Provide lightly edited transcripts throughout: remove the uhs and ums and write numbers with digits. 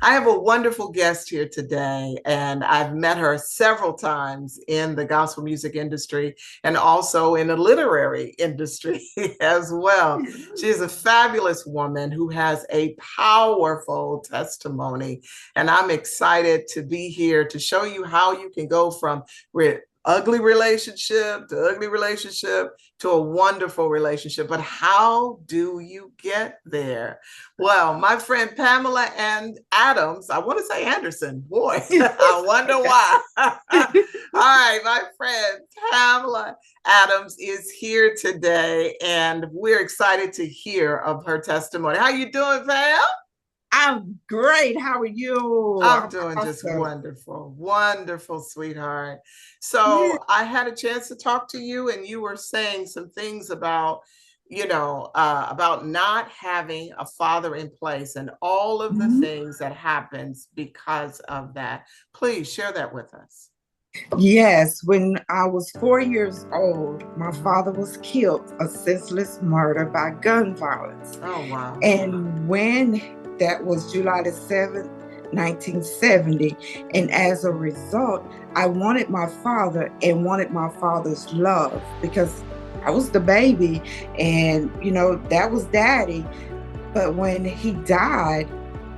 I have a wonderful guest here today, and I've met her several times in the gospel music industry and also in the literary industry as well. She is a fabulous woman who has a powerful testimony, and I'm excited to be here to show you how you can go from ugly relationship to a wonderful relationship. But how do you get there? Well, my friend Pamela and Adams, I want to say Anderson, boy, I wonder why. All right, my friend Pamela Adams is here today, and we're excited to hear of her testimony. How you doing, Pam? I'm great. How are you? I'm I'm doing just awesome. wonderful, wonderful, sweetheart. Yeah. So I had a chance to talk to you, and you were saying some things about, about not having a father in place and all of the Mhm. things that happens because of that. Please share that with us. Yes, when I was 4 years old, my father was killed, a senseless murder by gun violence. Oh, wow. And when that was July the 7th, 1970. And as a result, I wanted my father and wanted my father's love because I was the baby and, that was daddy. But when he died,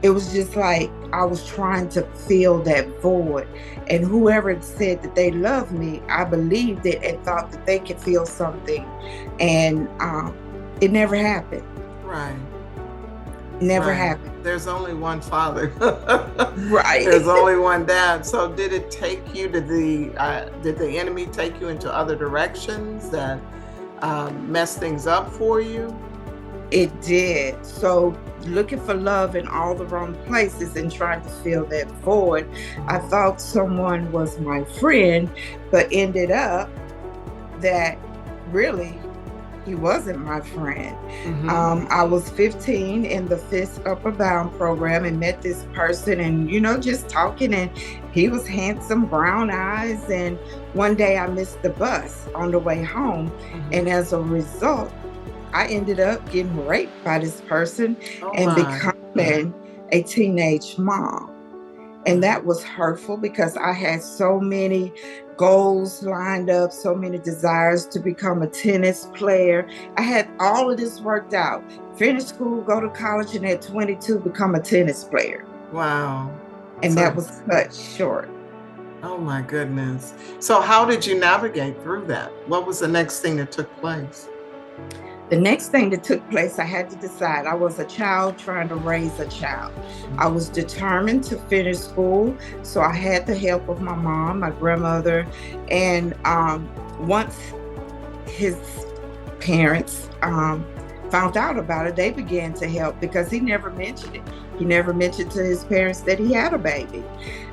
it was just like I was trying to fill that void. And whoever said that they loved me, I believed it and thought that they could feel something. And it never happened. Right, Never right. happened. There's only one father. Right. There's only one dad. So did it take you to did the enemy take you into other directions that messed things up for you? It did. So looking for love in all the wrong places and trying to fill that void, I thought someone was my friend, but ended up that really he wasn't my friend. Mm-hmm. I was 15 in the Fist Upper Bound program and met this person and, just talking, and he was handsome, brown eyes. And one day I missed the bus on the way home. Mm-hmm. And as a result, I ended up getting raped by this person Oh and my. becoming a teenage mom. And that was hurtful because I had so many goals lined up, so many desires to become a tennis player. I had all of this worked out. Finish school, go to college, and at 22, become a tennis player. Wow. And So, that was cut short. oh my goodness. So how did you navigate through that? What was the next thing that took place? The next thing that took place, I had to decide. I was a child trying to raise a child. I was determined to finish school, so I had the help of my mom, my grandmother, and once his parents found out about it, they began to help because he never mentioned it. He never mentioned to his parents that he had a baby.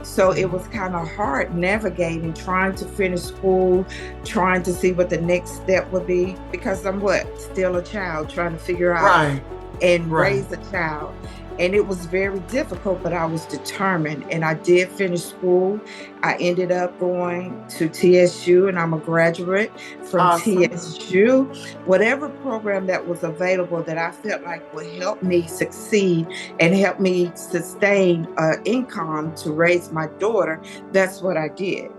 So it was kind of hard navigating, trying to finish school, trying to see what the next step would be, because I'm still a child trying to figure out Right, and right. raise a child. And it was very difficult, but I was determined and I did finish school. I ended up going to TSU and I'm a graduate from Awesome. TSU. Whatever program that was available that I felt like would help me succeed and help me sustain income to raise my daughter, that's what I did.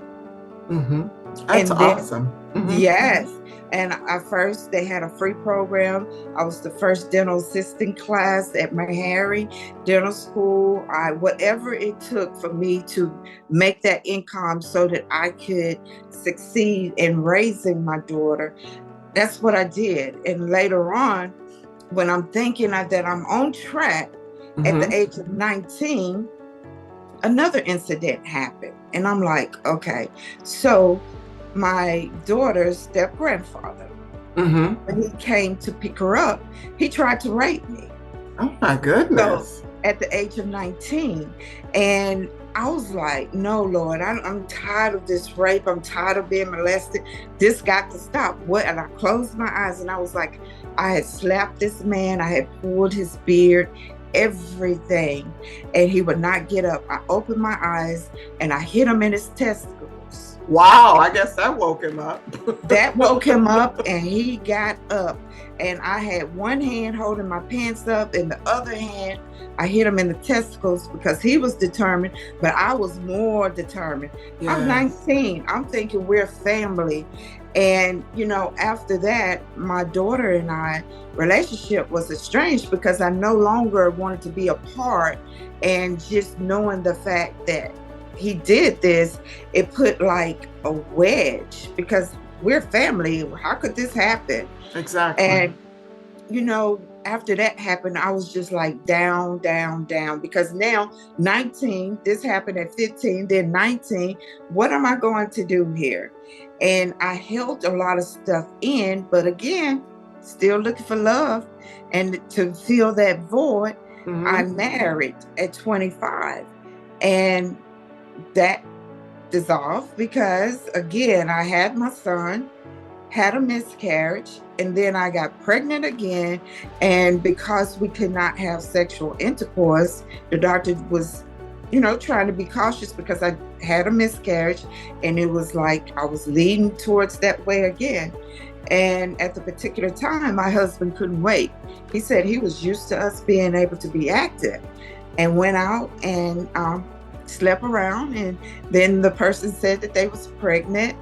Mm-hmm. That's And then awesome. Mm-hmm. yes. And at first, they had a free program. I was the first dental assistant class at Meharry Dental School. Whatever it took for me to make that income so that I could succeed in raising my daughter, that's what I did. And later on, when I'm thinking that I'm on track at the Mm-hmm. age of 19, another incident happened. And I'm like, okay, so my daughter's step grandfather, Mm-hmm. when he came to pick her up, he tried to rape me. Oh my So goodness. at the age of 19, and I was like, no, Lord, I'm tired of this rape. I'm tired of being molested. This got to stop. What? And I closed my eyes and I was like, I had slapped this man. I had pulled his beard, everything, and he would not get up. I opened my eyes and I hit him in his testicles Wow, I guess that woke him up. That woke him up, and he got up. And I had one hand holding my pants up, and the other hand, I hit him in the testicles because he was determined, but I was more determined. I'm Yes, 19. I'm thinking we're family. And, after that, my daughter and I relationship was estranged because I no longer wanted to be apart. And just knowing the fact that he did this, it put like a wedge because we're family. How could this happen? exactly. And, after that happened, I was just like down, down, down because now 19, this happened at 15, then 19. What am I going to do here? And I held a lot of stuff in, but again, still looking for love. And to fill that void, I Hmm. married at 25. And that dissolved because, again, I had my son, had a miscarriage, and then I got pregnant again. And because we could not have sexual intercourse, the doctor was, trying to be cautious because I had a miscarriage, and it was like I was leading towards that way again. And at the particular time, my husband couldn't wait. He said he was used to us being able to be active and went out and slept around. And then the person said that they was pregnant,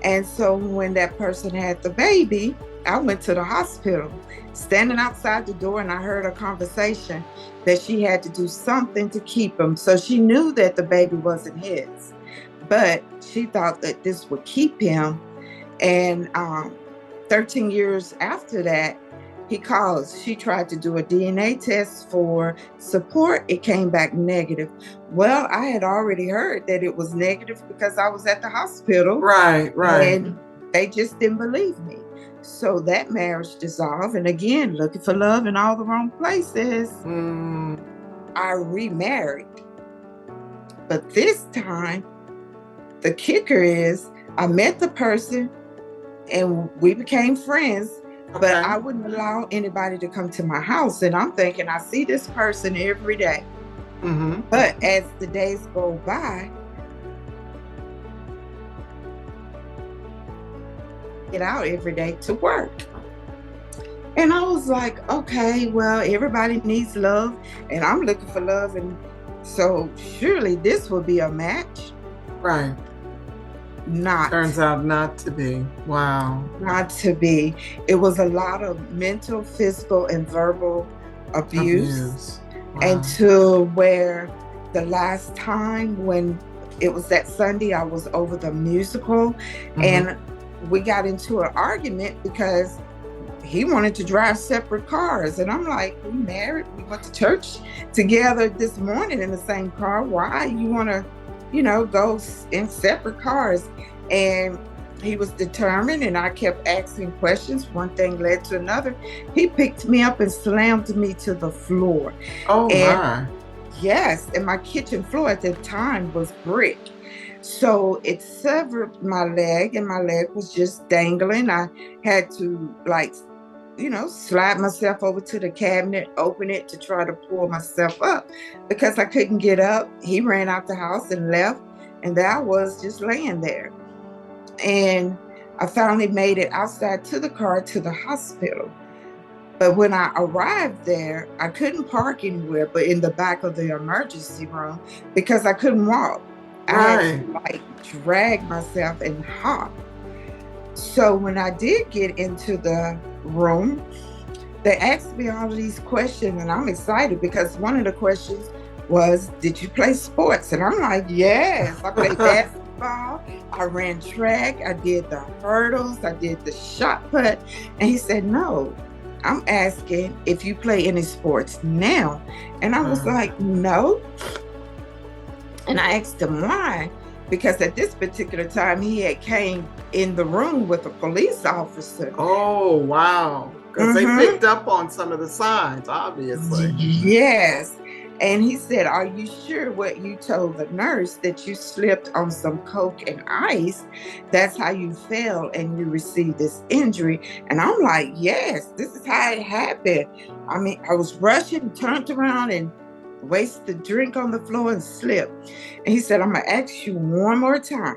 and so when that person had the baby, I went to the hospital, standing outside the door, and I heard a conversation that she had to do something to keep him. So she knew that the baby wasn't his, but she thought that this would keep him. And 13 years after that, he calls. She tried to do a DNA test for support. It came back negative. Well, I had already heard that it was negative because I was at the hospital, Right, right. and they just didn't believe me. So that marriage dissolved. And again, looking for love in all the wrong places, Mm, I remarried. But this time, the kicker is I met the person and we became friends, but okay. I wouldn't allow anybody to come to my house. And I'm thinking, I see this person every day. Hmm. But as the days go by, get out every day to work. And I was like, okay, well, everybody needs love, and I'm looking for love. And so surely this will be a match. Right. Not, Turns out not to be. Wow. not to be. It was a lot of mental, physical, and verbal abuse. Abuse. And Wow. to where the last time when it was that Sunday, I was over the musical, Hmm. and we got into an argument because he wanted to drive separate cars. And I'm like, we married, we went to church together this morning in the same car. Why you want to, go in separate cars? And he was determined, and I kept asking questions. One thing led to another. He picked me up and slammed me to the floor. Oh And my. yes, and my kitchen floor at the time was brick. So it severed my leg, and my leg was just dangling. I had to, like, slide myself over to the cabinet, open it to try to pull myself up because I couldn't get up. He ran out the house and left, and there I was just laying there. And I finally made it outside to the car to the hospital. But when I arrived there, I couldn't park anywhere but in the back of the emergency room because I couldn't walk. I had to Right. like drag myself and hop. So when I did get into the room, they asked me all of these questions, and I'm excited because one of the questions was, did you play sports? And I'm like, yes, I played basketball, I ran track, I did the hurdles, I did the shot put. And he said, no, I'm asking if you play any sports now. And I was Wow. like, no. And I asked him why, because at this particular time he had came in the room with a police officer. Oh, wow. Because they Mm-hmm. picked up on some of the signs, obviously. Yes. And he said, are you sure what you told the nurse that you slipped on some Coke and ice? That's how you fell and you received this injury. And I'm like, yes, this is how it happened. I mean, I was rushing, turned around and wasted the drink on the floor and slipped. And he said, I'm going to ask you one more time.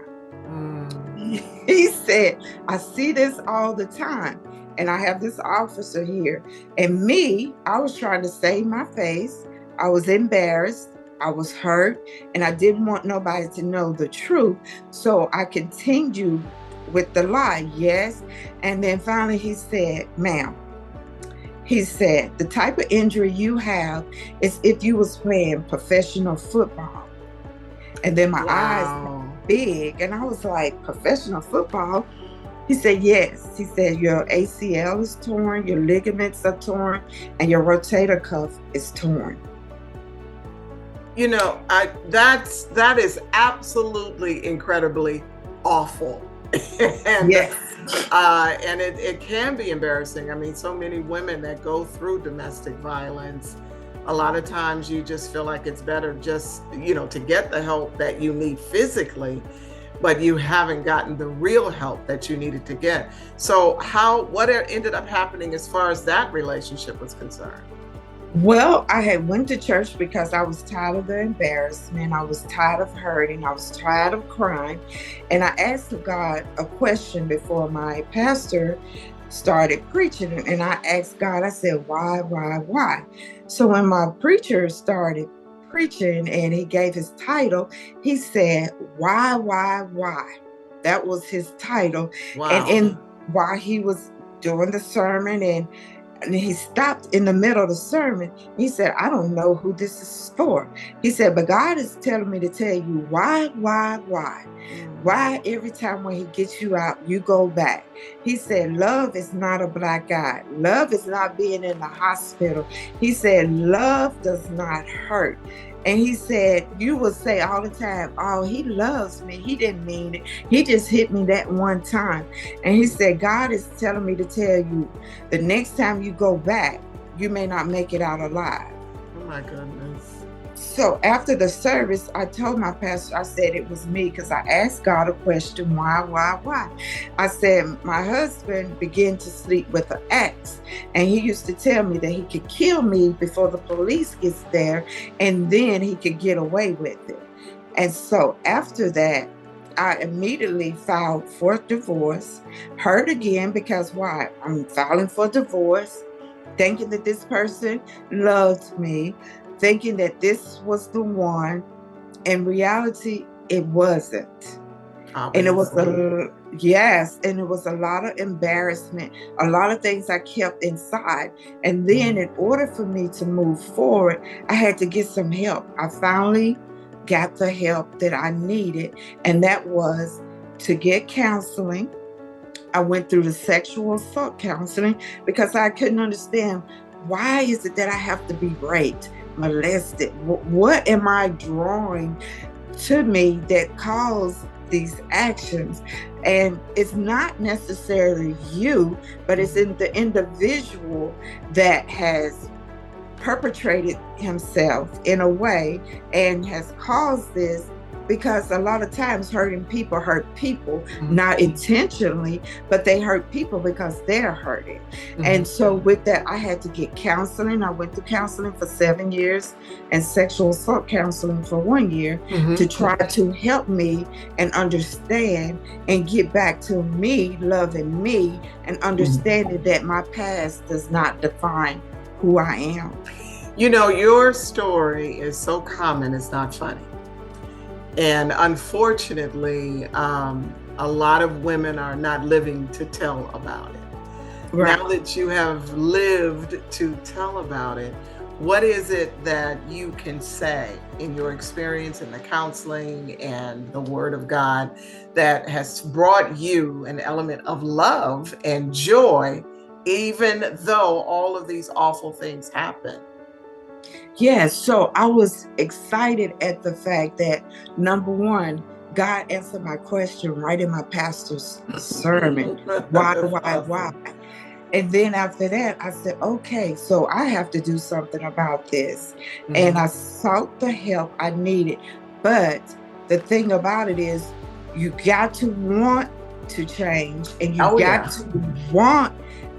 Mm. He said, I see this all the time. And I have this officer here. And me, I was trying to save my face. I was embarrassed. I was hurt. And I didn't want nobody to know the truth. So I continued with the lie. Yes. And then finally he said, ma'am, he said, the type of injury you have is if you was playing professional football. And then my eyes got Wow. big, and I was like, professional football? He said, yes. He said, your ACL is torn, your ligaments are torn, and your rotator cuff is torn. You know, that is absolutely incredibly awful. and Yes. and it can be embarrassing. I mean, so many women that go through domestic violence, a lot of times you just feel like it's better just, to get the help that you need physically, but you haven't gotten the real help that you needed to get. So what ended up happening as far as that relationship was concerned? Well, I had went to church because I was tired of the embarrassment. I was tired of hurting. I was tired of crying. And I asked God a question before my pastor started preaching. And I asked God, I said, why, why? So when my preacher started preaching and he gave his title, he said, why? That was his title. Wow. While he was doing the sermon, and he stopped in the middle of the sermon. He said, I don't know who this is for. He said, but God is telling me to tell you why? Why every time when he gets you out, you go back? He said, love is not a black eye. Love is not being in the hospital. He said, love does not hurt. And he said, you will say all the time, oh, he loves me. He didn't mean it. He just hit me that one time. And he said, God is telling me to tell you, the next time you go back, you may not make it out alive. Oh my goodness. So after the service, I told my pastor, I said it was me because I asked God a question, why? I said, my husband began to sleep with an axe, and he used to tell me that he could kill me before the police gets there, and then he could get away with it. And so after that, I immediately filed for divorce, hurt again because why? I'm filing for divorce, thinking that this person loved me, thinking that this was the one. In reality, it wasn't. And it was and it was a lot of embarrassment, a lot of things I kept inside. And then in order for me to move forward, I had to get some help. I finally got the help that I needed, and that was to get counseling. I went through the sexual assault counseling because I couldn't understand, why is it that I have to be raped, molested? What am I drawing to me that caused these actions? And it's not necessarily you, but it's in the individual that has perpetrated himself in a way and has caused this, because a lot of times hurt people, not intentionally, but they hurt people because they're hurting. And so with that, I had to get counseling. I went to counseling for 7 years and sexual assault counseling for 1 year to try to help me and understand and get back to me loving me and understanding that my past does not define who I am. Your story is so common, it's not funny. And unfortunately, a lot of women are not living to tell about it. Right. Now that you have lived to tell about it, what is it that you can say in your experience in the counseling and the Word of God that has brought you an element of love and joy, even though all of these awful things happen? Yes, so I was excited at the fact that, number one, God answered my question right in my pastor's sermon. Why? And then after that, I said, okay, so I have to do something about this. And I sought the help I needed. But the thing about it is, you got to want to change, and you got to want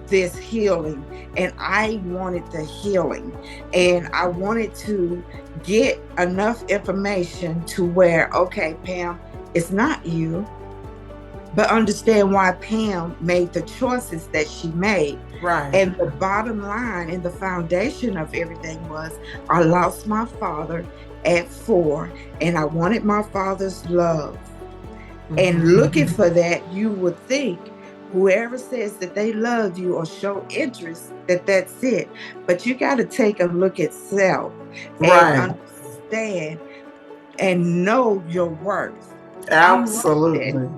this healing. And I wanted the healing, and I wanted to get enough information to where, okay, Pam, it's not you. but understand why Pam made the choices that she made. Right. And the bottom line and the foundation of everything was I lost my father at 4, and I wanted my father's love. And Mhm. looking for that, you would think whoever says that they love you or show interest, that that's it. But you got to take a look at self and Right. understand and know your worth. I'm worth it. Absolutely.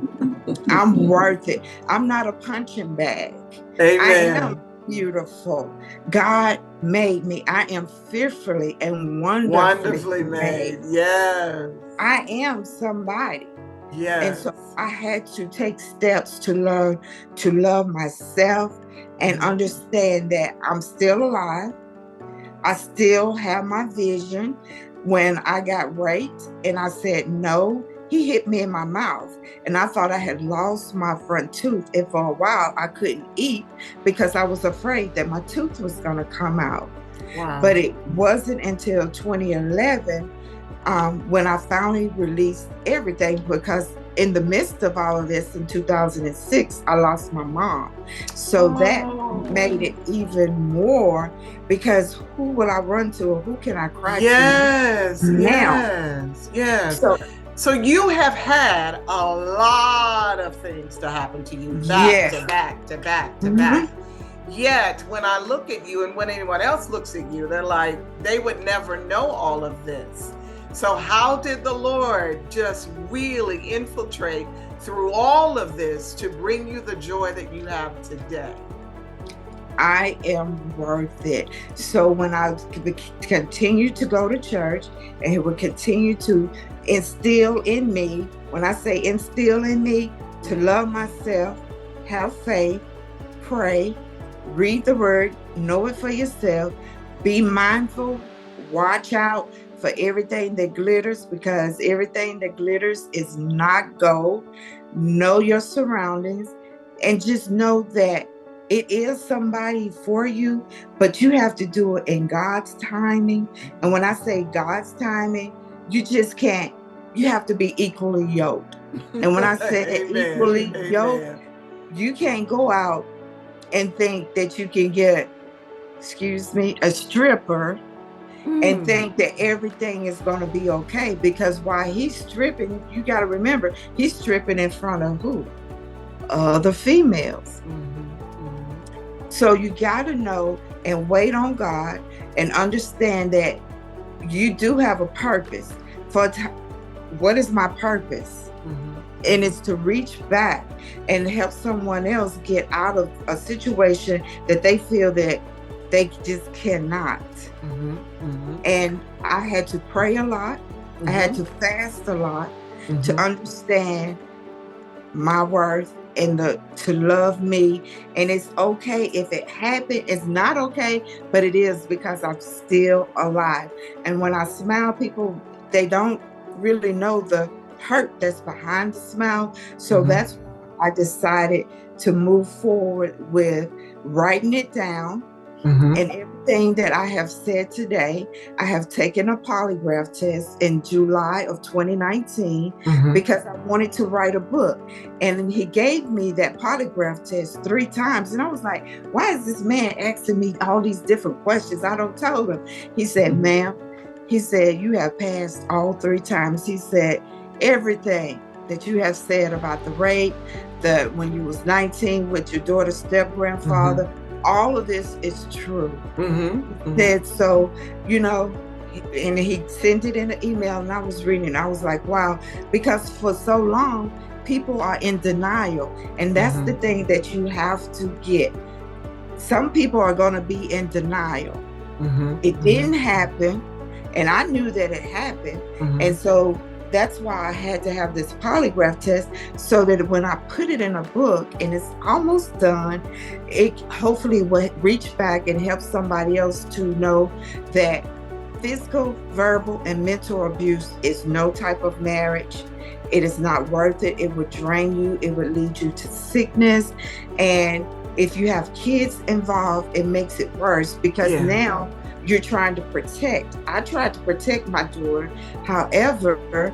I'm worth it. I'm not a punching bag. I am Amen. beautiful. God made me. I am fearfully and wonderfully Wonderfully made. made. Yes. I am somebody. And Yes. so I had to take steps to learn to love myself and Mhm. understand that I'm still alive. I still have my vision. When I got raped and I said no, he hit me in my mouth. And I thought I had lost my front tooth. And for a while, I couldn't eat because I was afraid that my tooth was going to come out. Wow. But it wasn't until 2011 when I finally released everything, because in the midst of all of this in 2006, I lost my mom. So that made Oh. it even more, because who will I run to or who can I cry to Yes, now? yes, yes. So, So you have had a lot of things to happen to you back yes. to back to back to Mhm. back. Yet when I look at you and when anyone else looks at you, they're like, they would never know all of this. So how did the Lord just really infiltrate through all of this to bring you the joy that you have today? I am worth it. So when I continue to go to church, and he would continue to instill in me, when I say instill in me, to love myself, have faith, pray, read the word, know it for yourself, be mindful, watch out for everything that glitters, because everything that glitters is not gold. Know your surroundings and just know that it is somebody for you, but you have to do it in God's timing. And when I say God's timing, you just can't, you have to be equally yoked. And when I say Amen. equally yoked, Amen. you can't go out and think that you can get, excuse me, a stripper and Mm. think that everything is going to be okay. Because while he's stripping, you got to remember, he's stripping in front of who? Other females. So you got to know and wait on God and understand that you do have a purpose. What is my purpose? And it's to reach back and help someone else get out of a situation that they feel that they just cannot. And I had to pray a lot. I had to fast a lot to understand my worth and to love me. And it's okay if it happened. It's not okay, but it is, because I'm still alive. And when I smile, people, they don't really know the hurt that's behind the smile. So that's why I decided to move forward with writing it down. And everything that I have said today, I have taken a polygraph test in July of 2019 because I wanted to write a book. And he gave me that polygraph test 3 times. And I was like, why is this man asking me all these different questions? I don't tell him. He said, ma'am, he said, you have passed all 3 times. He said, everything that you have said about the rape, when you was 19 with your daughter's step grandfather, all of this is true. Said, so, you know, and he sent it in an email, and I was reading. I was like, wow, because for so long, people are in denial. And that's the thing that you have to get. Some people are going to be in denial. It didn't happen. And I knew that it happened. And so that's why I had to have this polygraph test, so that when I put it in a book and it's almost done, it hopefully will reach back and help somebody else to know that physical, verbal, and mental abuse is no type of marriage. It is not worth it. It would drain you. It would lead you to sickness. And if you have kids involved, it makes it worse, because now you're trying to protect. I tried to protect my daughter. However,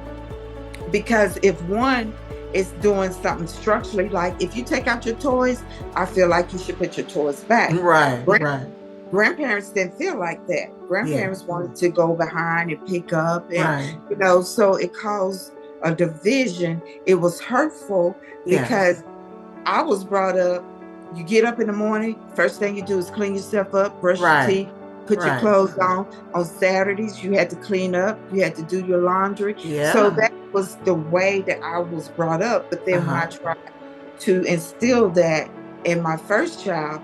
because if one it's doing something structurally. Like if you take out your toys, I feel like you should put your toys back. Right, Grand- right. Grandparents didn't feel like that. Yeah, Grandparents wanted to go behind and pick up, and right. so it caused a division. It was hurtful Yes, because I was brought up, you get up in the morning, first thing you do is clean yourself up, brush your right, teeth, put your right. clothes on. On Saturdays, you had to clean up, you had to do your laundry. So Yeah. that was the way that I was brought up. But then when I Uh-huh. tried to instill that in my first child,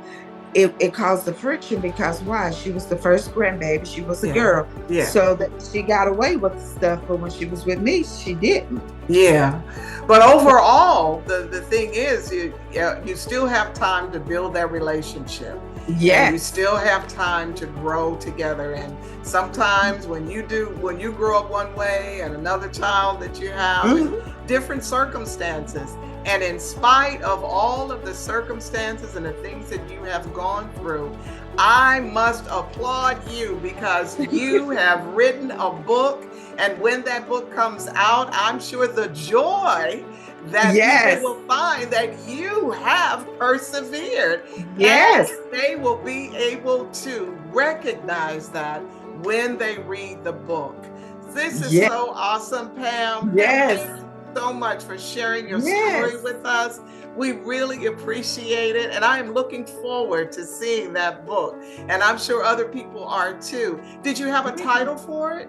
it caused the friction because why? She was the first grandbaby, she was a Yeah, girl. yeah. So that she got away with stuff, but when she was with me, she didn't. Yeah, but overall, the thing is, you still have time to build that relationship, and you Yes. still have time to grow together. And sometimes when you grow up one way, and another child that you have, and Mhm. different circumstances, and in spite of all of the circumstances and the things that you have gone through, I must applaud you because you have written a book, and when that book comes out, I'm sure the joy that people Yes. will find that you have persevered, and Yes. they will be able to recognize that when they read the book. This is Yes. so awesome, Pam. Pam, Yes. thank you so much for sharing your story Yes. with us. We really appreciate it, and I am looking forward to seeing that book, and I'm sure other people are too. Did you have a title for it?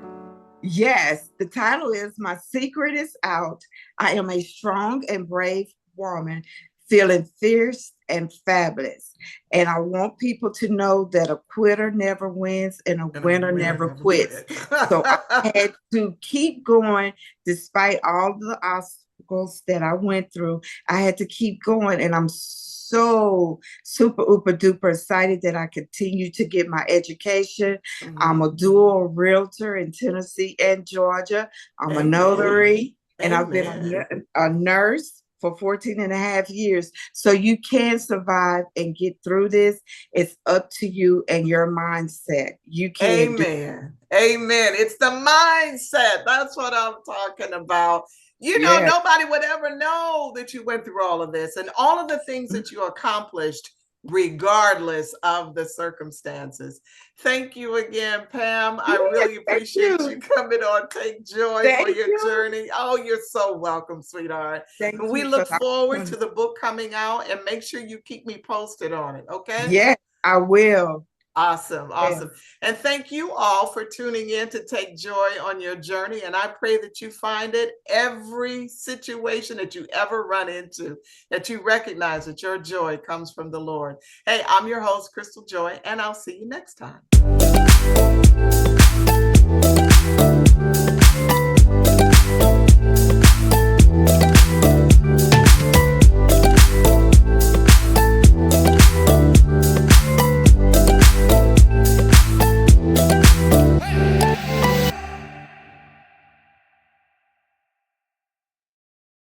Yes. The title is My Secret is Out. I am a strong and brave woman, feeling fierce and fabulous. And I want people to know that a quitter never wins and a And a winner winner never never quits. quit. So I had to keep going despite all the obstacles that I went through. I had to keep going. And I'm so super, uber duper excited that I continue to get my education. I'm Mhm. a dual realtor in Tennessee and Georgia. I'm a Amen. notary, and I've been Amen. a nurse for 14 and a half years. So you can survive and get through this. It's up to you and your mindset. You can do. Amen. Amen. It's the mindset. That's what I'm talking about. Yeah. Nobody would ever know that you went through all of this and all of the things that you accomplished, regardless of the circumstances. Thank you again, Pam. I Yeah, really thank appreciate you. you coming on Take Joy for Thank your you. journey. Oh, you're so welcome, sweetheart. And Thank we you for look the forward to opportunity. the book coming out, and make sure you keep me posted on it, okay? Yes, I will. Awesome, awesome. Yes. And thank you all for tuning in to Take Joy on Your Journey. And I pray that you find it every situation that you ever run into, that you recognize that your joy comes from the Lord. Hey, I'm your host, Crystal Joy, and I'll see you next time.